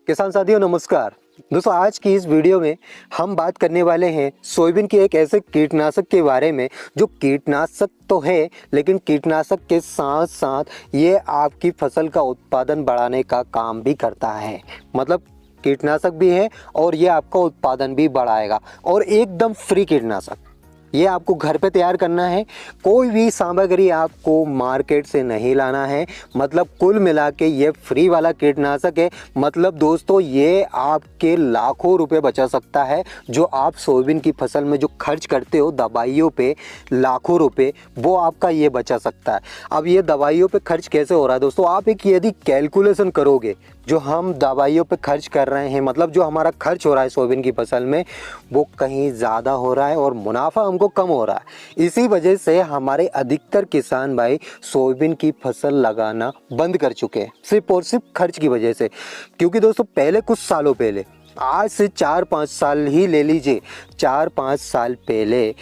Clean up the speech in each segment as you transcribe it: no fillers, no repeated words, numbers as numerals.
किसान साथियों नमस्कार। दोस्तों आज की इस वीडियो में हम बात करने वाले हैं सोयाबीन के एक ऐसे कीटनाशक के बारे में जो कीटनाशक तो है लेकिन कीटनाशक के साथ साथ ये आपकी फसल का उत्पादन बढ़ाने का काम भी करता है। मतलब कीटनाशक भी है और ये आपका उत्पादन भी बढ़ाएगा और एकदम फ्री कीटनाशक। ये आपको घर पे तैयार करना है, कोई भी सामग्री आपको मार्केट से नहीं लाना है। मतलब कुल मिला के ये फ्री वाला कीटनाशक है। मतलब दोस्तों ये आपके लाखों रुपए बचा सकता है। जो आप सोयाबीन की फसल में जो खर्च करते हो दवाइयों पे लाखों रुपए, वो आपका ये बचा सकता है। अब ये दवाइयों पे खर्च कैसे हो रहा है दोस्तों, आप एक यदि कैलकुलेशन करोगे जो हम दवाइयों पे खर्च कर रहे हैं, मतलब जो हमारा खर्च हो रहा है सोयाबीन की फसल में वो कहीं ज़्यादा हो रहा है और मुनाफा हमको कम हो रहा है। इसी वजह से हमारे अधिकतर किसान भाई सोयाबीन की फसल लगाना बंद कर चुके हैं, सिर्फ और सिर्फ खर्च की वजह से। क्योंकि दोस्तों पहले कुछ सालों पहले, आज से 4-5 साल ही ले लीजिए, 4-5 साल पहले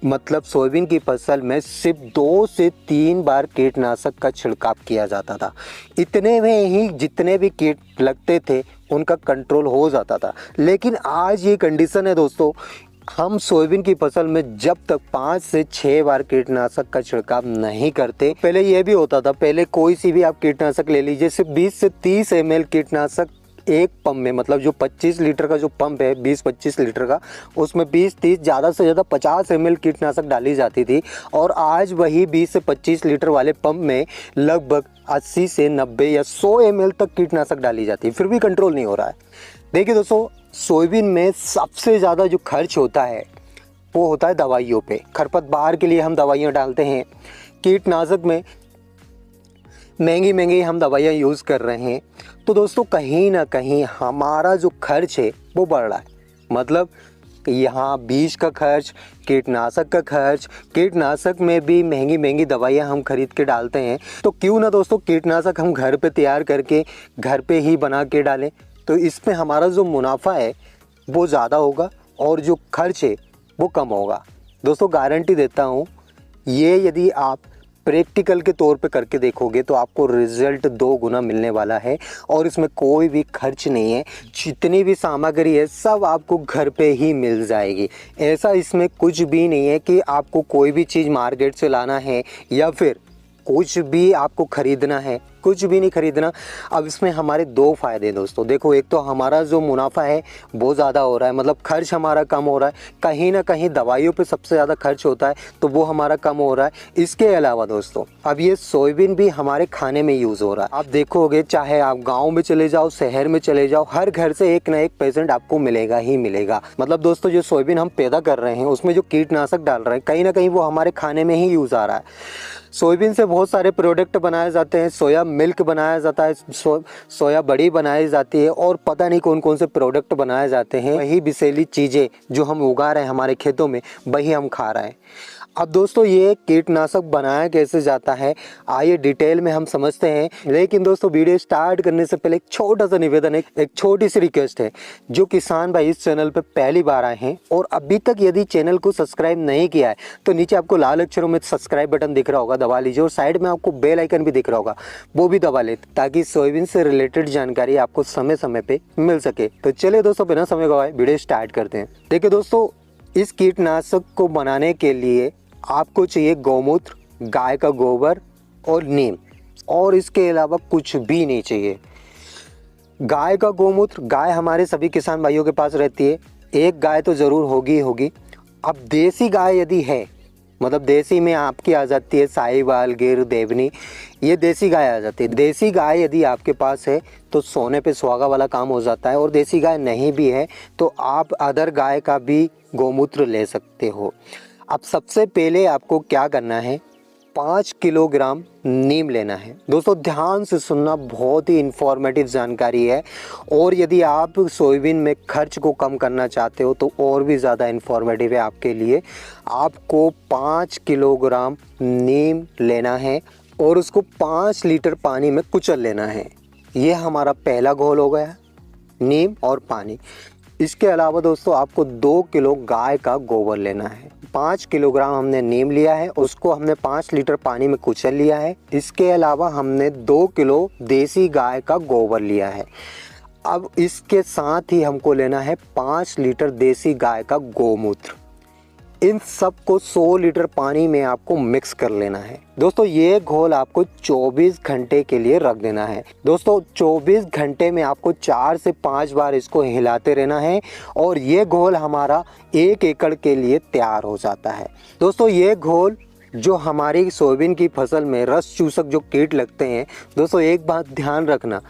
मतलब सोयाबीन की फसल में सिर्फ 2 से 3 बार कीटनाशक का छिड़काव किया जाता था। इतने में ही जितने भी कीट लगते थे उनका कंट्रोल हो जाता था। लेकिन आज ये कंडीशन है दोस्तों, हम सोयाबीन की फसल में जब तक 5 से 6 बार कीटनाशक का छिड़काव नहीं करते। पहले ये भी होता था, पहले कोई सी भी आप कीटनाशक ले लीजिए, सिर्फ 20 से 30 ml कीटनाशक एक पंप में, मतलब जो 25 लीटर का जो पंप है 20-25 लीटर का, उसमें 20-30 ज़्यादा से ज़्यादा 50 ml कीटनाशक डाली जाती थी। और आज वही 20 से 25 लीटर वाले पंप में लगभग 80 से 90 या 100 ml तक कीटनाशक डाली जाती है, फिर भी कंट्रोल नहीं हो रहा है। देखिए दोस्तों, सोयाबीन में सबसे ज़्यादा जो खर्च होता है वो होता है दवाइयों पे। खरपतवार के लिए हम दवाइयाँ डालते हैं, कीटनाशक में महंगी महंगी हम दवाइयाँ यूज़ कर रहे हैं। तो दोस्तों कहीं ना कहीं हमारा जो खर्च है वो बढ़ रहा है। मतलब यहाँ बीज का खर्च, कीटनाशक का खर्च, कीटनाशक में भी महंगी महंगी दवाइयाँ हम खरीद के डालते हैं। तो क्यों ना दोस्तों कीटनाशक हम घर पे तैयार करके घर पे ही बना के डालें, तो इसमें हमारा जो मुनाफा है वो ज़्यादा होगा और जो खर्च है वो कम होगा। दोस्तों गारंटी देता हूँ, ये यदि आप प्रैक्टिकल के तौर पे करके देखोगे तो आपको रिजल्ट 2 गुना मिलने वाला है और इसमें कोई भी खर्च नहीं है। जितनी भी सामग्री है सब आपको घर पे ही मिल जाएगी। ऐसा इसमें कुछ भी नहीं है कि आपको कोई भी चीज़ मार्केट से लाना है या फिर कुछ भी आपको खरीदना है, कुछ भी नहीं खरीदना। अब इसमें हमारे 2 फ़ायदे हैं दोस्तों। देखो, एक तो हमारा जो मुनाफा है वो ज़्यादा हो रहा है, मतलब खर्च हमारा कम हो रहा है। कहीं ना कहीं दवाइयों पे सबसे ज़्यादा खर्च होता है तो वो हमारा कम हो रहा है। इसके अलावा दोस्तों अब ये सोयाबीन भी हमारे खाने में यूज़ हो रहा है। आप देखोगे चाहे आप गाँव में चले जाओ, शहर में चले जाओ, हर घर से एक ना एक पेशेंट आपको मिलेगा ही मिलेगा। मतलब दोस्तों जो सोयाबीन हम पैदा कर रहे हैं उसमें जो कीटनाशक डाल रहे हैं कहीं ना कहीं वो हमारे खाने में ही यूज़ आ रहा है। सोयाबीन से बहुत सारे प्रोडक्ट बनाए जाते हैं, सोया मिल्क बनाया जाता है, सोया बड़ी बनाई जाती है और पता नहीं कौन कौन से प्रोडक्ट बनाए जाते हैं। वही विषैली चीज़ें जो हम उगा रहे हैं हमारे खेतों में वही हम खा रहे हैं। अब दोस्तों ये कीटनाशक बनाया कैसे जाता है आइए डिटेल में हम समझते हैं। लेकिन दोस्तों वीडियो स्टार्ट करने से पहले एक छोटा सा निवेदन है, एक छोटी सी रिक्वेस्ट है। जो किसान भाई इस चैनल पर पहली बार आए हैं और अभी तक यदि चैनल को सब्सक्राइब नहीं किया है तो नीचे आपको लाल अक्षरों में सब्सक्राइब बटन दिख रहा होगा, दबा लीजिए। और साइड में आपको बेल आइकन भी दिख रहा होगा, वो भी दबा ले ताकि सोयाबीन से रिलेटेड जानकारी आपको समय समय पे मिल सके। तो चलिए दोस्तों बिना समय गवाए वीडियो स्टार्ट करते हैं। देखिए दोस्तों, इस कीटनाशक को बनाने के लिए आपको चाहिए गौमूत्र, गाय का गोबर और नीम, और इसके अलावा कुछ भी नहीं चाहिए। गाय का गोमूत्र, गाय हमारे सभी किसान भाइयों के पास रहती है, एक गाय तो ज़रूर होगी होगी। अब देसी गाय यदि है, मतलब देसी में आपकी आ जाती है साहिवाल, गिर, देवनी, ये देसी गाय आ जाती है। देसी गाय यदि आपके पास है तो सोने पे सुहागा वाला काम हो जाता है। और देसी गाय नहीं भी है तो आप अदर गाय का भी गौमूत्र ले सकते हो। अब सबसे पहले आपको क्या करना है, 5 किलोग्राम नीम लेना है। दोस्तों ध्यान से सुनना, बहुत ही इंफॉर्मेटिव जानकारी है। और यदि आप सोयाबीन में खर्च को कम करना चाहते हो तो और भी ज़्यादा इंफॉर्मेटिव है आपके लिए। आपको 5 किलोग्राम नीम लेना है और उसको 5 लीटर पानी में कुचल लेना है। ये हमारा पहला घोल हो गया, नीम और पानी। इसके अलावा दोस्तों आपको 2 किलो गाय का गोबर लेना है। 5 किलोग्राम हमने नीम लिया है, उसको हमने 5 लीटर पानी में कुचल लिया है। इसके अलावा हमने 2 किलो देसी गाय का गोबर लिया है। अब इसके साथ ही हमको लेना है 5 लीटर देसी गाय का गोमूत्र। इन सब को 100 लीटर पानी में आपको मिक्स कर लेना है। दोस्तों ये घोल आपको 24 घंटे के लिए रख देना है। दोस्तों 24 घंटे में आपको 4 से 5 बार इसको हिलाते रहना है और ये घोल हमारा 1 एकड़ के लिए तैयार हो जाता है। दोस्तों ये घोल जो हमारी सोयाबीन की फसल में रस चूसक जो कीट लगते हैं, दोस्तों एक बात ध्यान रखना,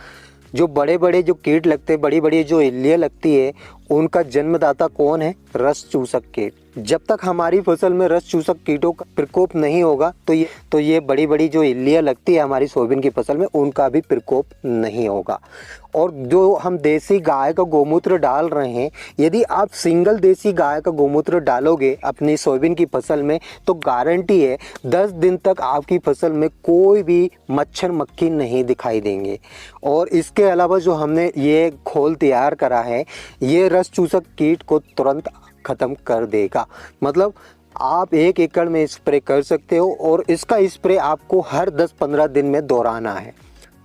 जो बड़े बड़े जो कीट लगते हैं, बड़ी बड़ी जो इल्लियाँ लगती है, उनका जन्मदाता कौन है? रस चूसक कीट। जब तक हमारी फसल में रस चूसक कीटों का प्रकोप नहीं होगा तो ये बड़ी बड़ी जो इल्लियाँ लगती है हमारी सोयाबीन की फसल में, उनका भी प्रकोप नहीं होगा। और जो हम देसी गाय का गोमूत्र डाल रहे हैं, यदि आप सिंगल देसी गाय का गोमूत्र डालोगे अपनी सोयाबीन की फसल में तो गारंटी है 10 दिन तक आपकी फसल में कोई भी मच्छर मक्खी नहीं दिखाई देंगे। और इसके अलावा जो हमने ये घोल तैयार करा है, ये रस चूसक कीट को तुरंत ख़त्म कर देगा। मतलब आप 1 एकड़ में स्प्रे कर सकते हो और इसका स्प्रे आपको हर 10-15 दिन में दोहराना है।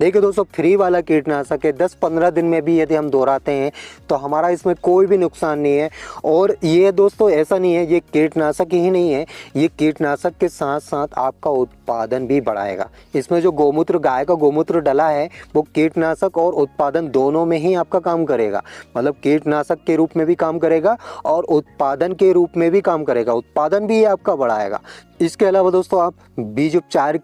देखिए दोस्तों, फ्री वाला कीटनाशक है, 10-15 दिन में भी यदि हम दोहराते हैं तो हमारा इसमें कोई भी नुकसान नहीं है। और ये दोस्तों ऐसा नहीं है, ये कीटनाशक ही नहीं है, ये कीटनाशक के साथ साथ आपका उत्पादन भी बढ़ाएगा। इसमें जो गोमूत्र, गाय का गोमूत्र डला है, वो कीटनाशक और उत्पादन दोनों में ही आपका काम करेगा। मतलब कीटनाशक के रूप में भी काम करेगा और उत्पादन के रूप में भी काम करेगा, उत्पादन भी आपका बढ़ाएगा। इसके अलावा दोस्तों आप बीज उपचार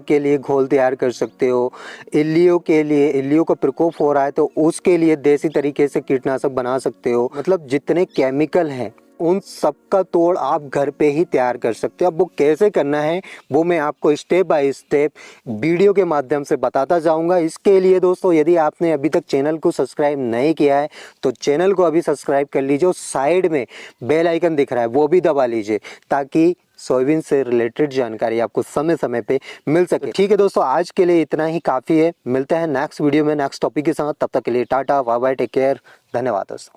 के लिए घोल तैयार कर सकते हो। इल्लियों के लिए, इल्लियों का प्रकोप हो रहा है तो उसके लिए देसी तरीके से कीटनाशक बना सकते हो। मतलब जितने केमिकल हैं उन सब का तोड़ आप घर पे ही तैयार कर सकते हो। अब वो कैसे करना है वो मैं आपको स्टेप बाय स्टेप वीडियो के माध्यम से बताता जाऊंगा। इसके लिए दोस्तों यदि आपने अभी तक चैनल को सब्सक्राइब नहीं किया है तो चैनल को अभी सब्सक्राइब कर लीजिए और साइड में बेल आइकन दिख रहा है वो भी दबा लीजिए ताकि सोयाबीन से रिलेटेड जानकारी आपको समय समय पे मिल सके। ठीक है दोस्तों, आज के लिए इतना ही काफ़ी है। मिलते हैं नेक्स्ट वीडियो में नेक्स्ट टॉपिक के साथ। तब तक के लिए टाटा, बाय बाय, टेक केयर, धन्यवाद दोस्तों।